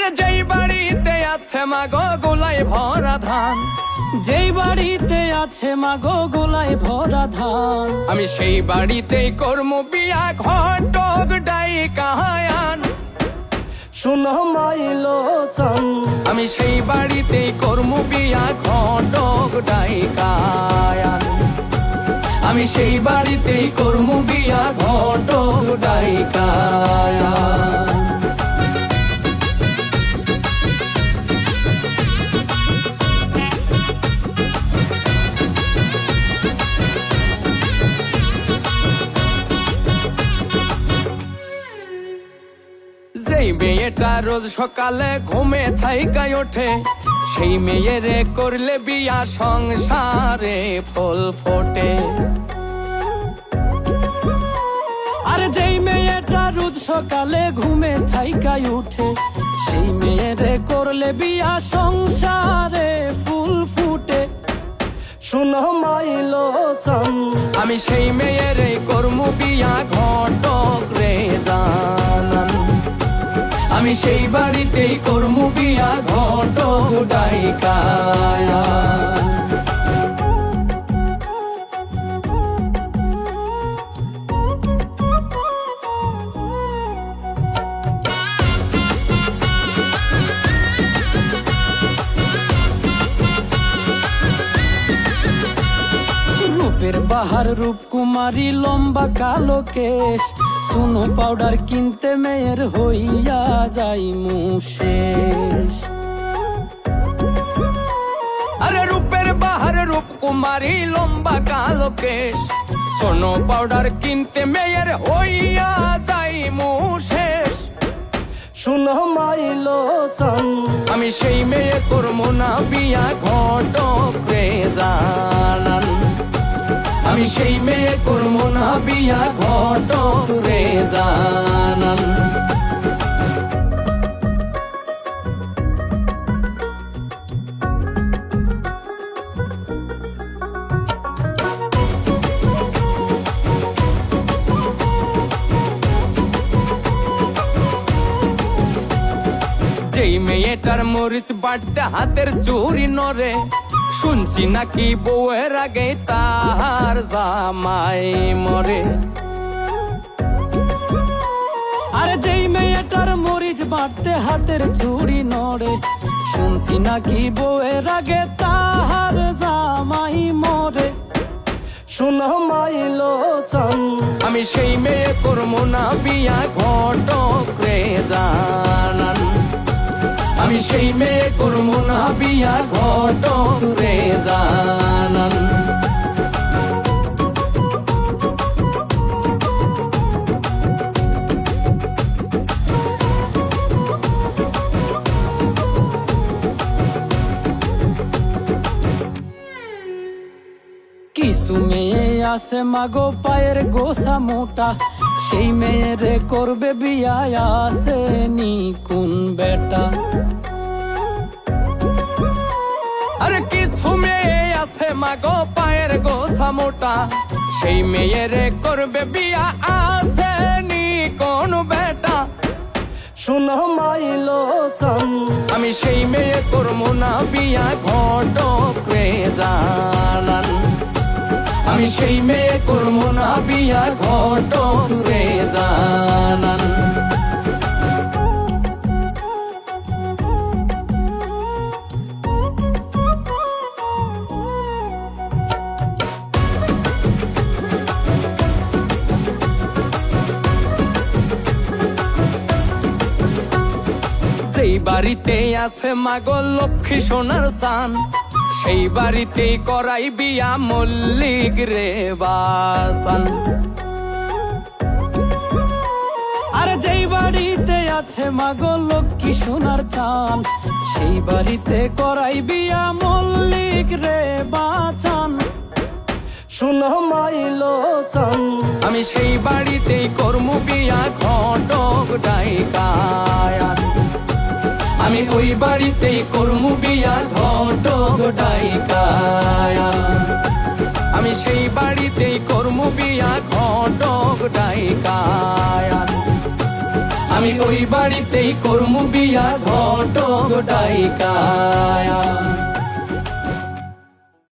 আরে যেই বাড়িতে আছে মাগো গোলায় ভরা ধান, যেই বাড়িতে আছে মাগো গোলায় ভরা ধান, আমি সেই বাড়িতেই করমু বিয়া ঘটক ডাইকায়ান। শুনো মাইলো চান, আমি সেই বাড়িতেই করমু বিয়া ঘটক ডাইকায়ান। আমি সেই বাড়িতেই করমু বিয়া ঘটক ডাইকায়ান। যেই মেয়েটা রোজ সকালে ঘুমে থাইকায় ওঠে, সেই মেয়েরে করলে বিয়া সংসারে ফুল ফোটে। আর যেই মেয়েটা রোজ সকালে ঘুমে থাইকায় উঠে, সেই মেয়েরে করলে বিয়া সংসারে ফুল ফুটে। শুনো মাইলো চান, আমি সেই মেয়েরে করমু বিয়া ঘটক রে জানান। আমি সেই বাড়িতেই করমু বিয়া ঘটক ডাইকায়ান। রূপের বাহার রূপকুমারী লম্বা কালো কেশ, সুনো পাউডার কিনতে মেয়ের হইয়া যাই মুশেষ। আরে রূপের বাহার রূপকুমারী লম্বা কালো কেশ, সোনো পাউডার কিনতে মেয়ের হইয়া যাই মুশেষ। শুনো মাইলো চান, আমি সেই মেয়ে করমু না বিয়া ঘটক রে জানান। আমি সেই মেয়ে করমু না বিয়া ঘটক রে জানান। যেই মেয়েটার মরিচ বাটতে হাতের চুরি নরে, শুনছি নাকি বউয়ের আগে তাহার জামাই মরে। আর যেই মেয়েটার মরিচ বাটতে হাতের চুড়ি নড়ে, শুনছি নাকি বউয়ের আগে তাহার জামাই মরে। শুনো মাইলো চান, আমি সেই মেয়ে করমু না বিয়া ঘটক রে জানান। আমি সেই মেয়ে করমু না বিয়া ঘটক রে জানান। কিছু মেয়ে আছে মাগো পায়ের গোসা মোটা, সেই মেয়েরে করবে বিয়া আসেনি কোন বেটা। আরে কিছু মেয়ে আছে মাগো পায়ের গোসা মোটা, সেই মেয়েরে করবে বিয়া আসেনি কোন বেটা। শুনো মাইলো চান, আমি সেই মেয়ে করমু না বিয়া ঘটক রে জানান। আমি সেই মেয়ে করমু না বিয়া ঘটক রে জানান। সেই বাড়িতে আছে মাগো লক্ষ্মী সোনার সান, সেই বাড়িতেই করাই বিয়া মল্লিক রে বাসান। আর যেই বাড়িতে আছে মাগো লক্ষ্মী সোনার চান, সেই বাড়িতে করাই বিয়া মল্লিক রে বাঁচান। শুনো মাইলো চান, আমি সেই বাড়িতেই করমু বিয়া ঘটক ডাইকায়ান। আমি ওই বাড়িতেই করমু বিয়া ঘটক ডাইকায়ান। আমি সেই বাড়িতেই করমু বিয়া ঘটক ডাইকায়ান। আমি ওই বাড়িতেই করমু বিয়া ঘটক ডাইকা